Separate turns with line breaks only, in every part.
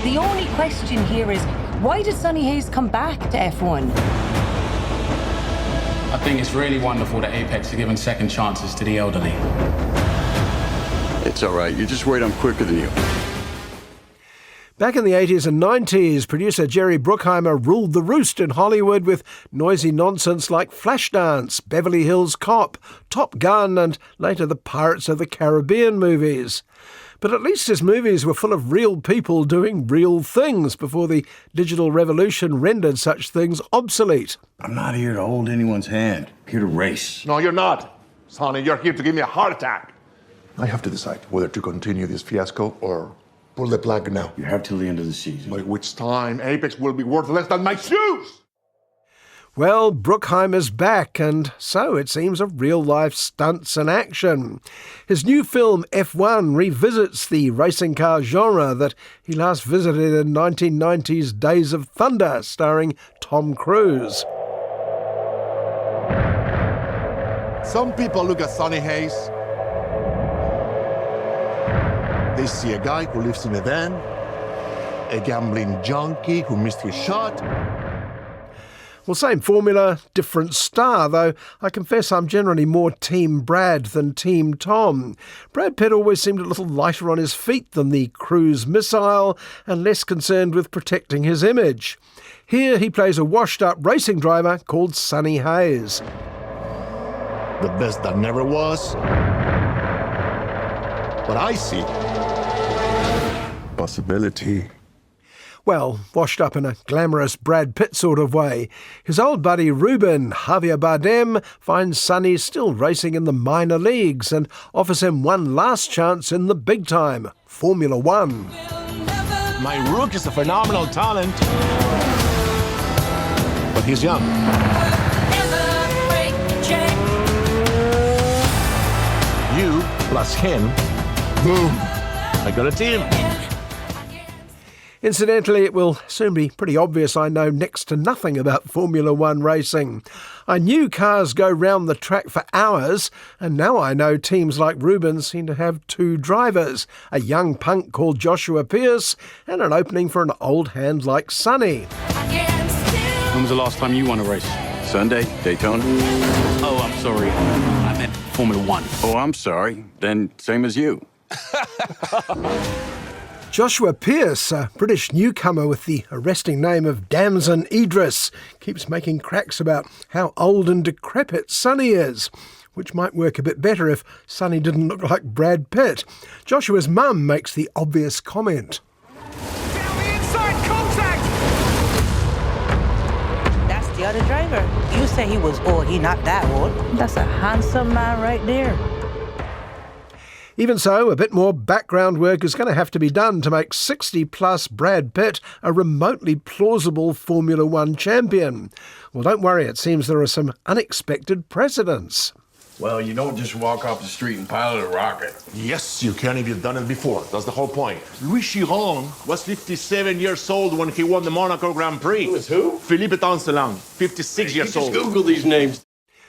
The only question here is, why did Sonny Hayes come back to F1?
I think it's really wonderful that Apex are giving second chances to the elderly.
It's all right. You're just worried I'm quicker than you.
Back in the 80s and 90s, producer Jerry Bruckheimer ruled the roost in Hollywood with noisy nonsense like Flashdance, Beverly Hills Cop, Top Gun, and later the Pirates of the Caribbean movies. But at least his movies were full of real people doing real things before the digital revolution rendered such things obsolete.
I'm not here to hold anyone's hand. I'm here to race.
No, you're not. Sonny, you're here to give me a heart attack. I have to decide whether to continue this fiasco or pull the plug now.
You have till the end of the season.
By which time Apex will be worth less than my shoes!
Well, Bruckheimer's back, and so it seems of real-life stunts and action. His new film F1 revisits the racing car genre that he last visited in 1990's Days of Thunder, starring Tom Cruise.
Some people look at Sonny Hayes. They see a guy who lives in a van, a gambling junkie who missed his shot.
Well, same formula, different star, though I confess I'm generally more Team Brad than Team Tom. Brad Pitt always seemed a little lighter on his feet than the Cruise missile and less concerned with protecting his image. Here he plays a washed-up racing driver called Sonny Hayes.
The best that never was. But I see possibility.
Well, washed up in a glamorous Brad Pitt sort of way. His old buddy Ruben, Javier Bardem, finds Sonny still racing in the minor leagues and offers him one last chance in the big time, Formula One.
My Rook is a phenomenal talent. But he's young. You plus him, boom, I got a team.
Incidentally, it will soon be pretty obvious I know next to nothing about Formula One racing. I knew cars go round the track for hours, and now I know teams like Ruben seem to have two drivers, a young punk called Joshua Pierce and an opening for an old hand like Sonny.
When was the last time you won a race?
Sunday, Daytona.
Oh, I'm sorry. I meant Formula One.
Oh, I'm sorry. Then same as you.
Joshua Pierce, a British newcomer with the arresting name of Damson Idris, keeps making cracks about how old and decrepit Sonny is, which might work a bit better if Sonny didn't look like Brad Pitt. Joshua's mum makes the obvious comment.
Down the inside, contact!
That's the other driver. You say he was old, he not that old. That's a handsome man right there.
Even so, a bit more background work is going to have to be done to make 60-plus Brad Pitt a remotely plausible Formula One champion. Well, don't worry, it seems there are some unexpected precedents.
Well, you don't just walk off the street and pilot a rocket.
Yes, you can if you've done it before. That's the whole point. Louis Chiron was 57 years old when he won the Monaco Grand Prix.
Who was who?
Philippe Tancelan, 56 years old.
Just Google these names.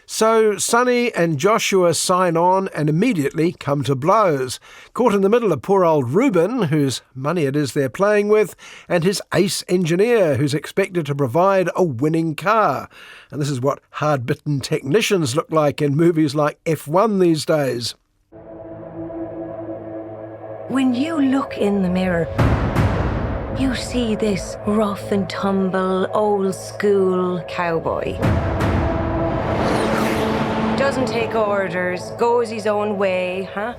So Sonny and Joshua sign on and immediately come to blows. Caught in the middle of poor old Ruben, whose money it is they're playing with, and his ace engineer, who's expected to provide a winning car. And this is what hard-bitten technicians look like in movies like F1 these days.
When you look in the mirror, you see this rough and tumble, old-school cowboy. Doesn't take orders, goes his own way, huh?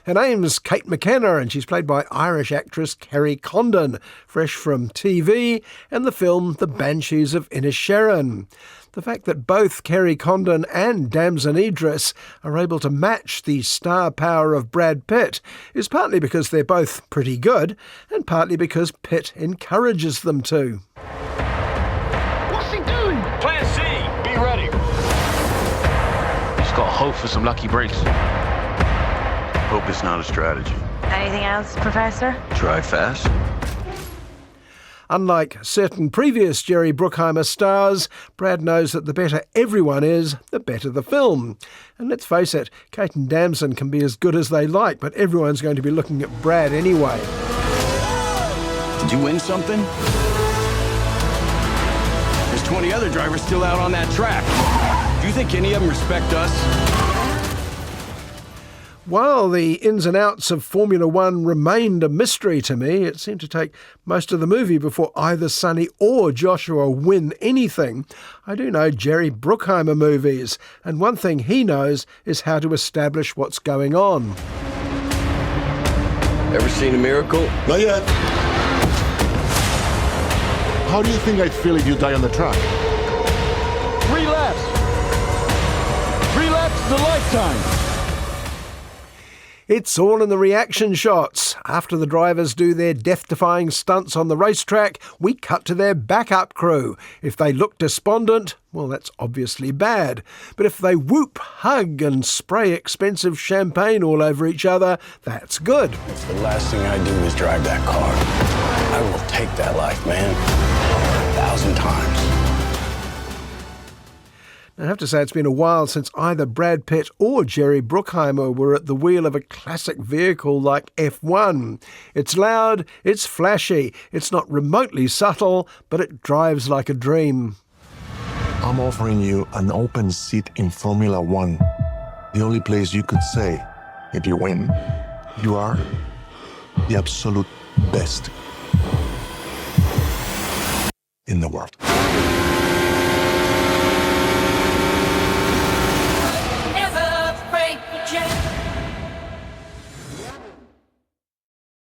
Her name's Kate McKenna and she's played by Irish actress Kerry Condon, fresh from TV and the film The Banshees of Inisherin. The fact that both Kerry Condon and Damson Idris are able to match the star power of Brad Pitt is partly because they're both pretty good and partly because Pitt encourages them to.
What's he doing?
Plan C. Be ready. Just gotta hope for some lucky breaks.
Hope is not a strategy.
Anything else, Professor?
Drive fast.
Unlike certain previous Jerry Bruckheimer stars, Brad knows that the better everyone is, the better the film. And let's face it, Kate and Damson can be as good as they like, but everyone's going to be looking at Brad anyway.
Did you win something? There's 20 other drivers still out on that track. Do you think any of them respect us?
While the ins and outs of Formula One remained a mystery to me, it seemed to take most of the movie before either Sonny or Joshua win anything. I do know Jerry Bruckheimer movies, and one thing he knows is how to establish what's going on.
Ever seen a miracle?
Not yet. How do you think I'd feel if you die on the track?
3 laps. 3 laps is a lifetime.
It's all in the reaction shots. After the drivers do their death-defying stunts on the racetrack, we cut to their backup crew. If they look despondent, well, that's obviously bad. But if they whoop, hug and spray expensive champagne all over each other, that's good.
If the last thing I do is drive that car, I will take that life, man. 1,000 times.
I have to say it's been a while since either Brad Pitt or Jerry Bruckheimer were at the wheel of a classic vehicle like F1. It's loud, it's flashy, it's not remotely subtle, but it drives like a dream.
I'm offering you an open seat in Formula One. The only place you could say, if you win, you are the absolute best in the world.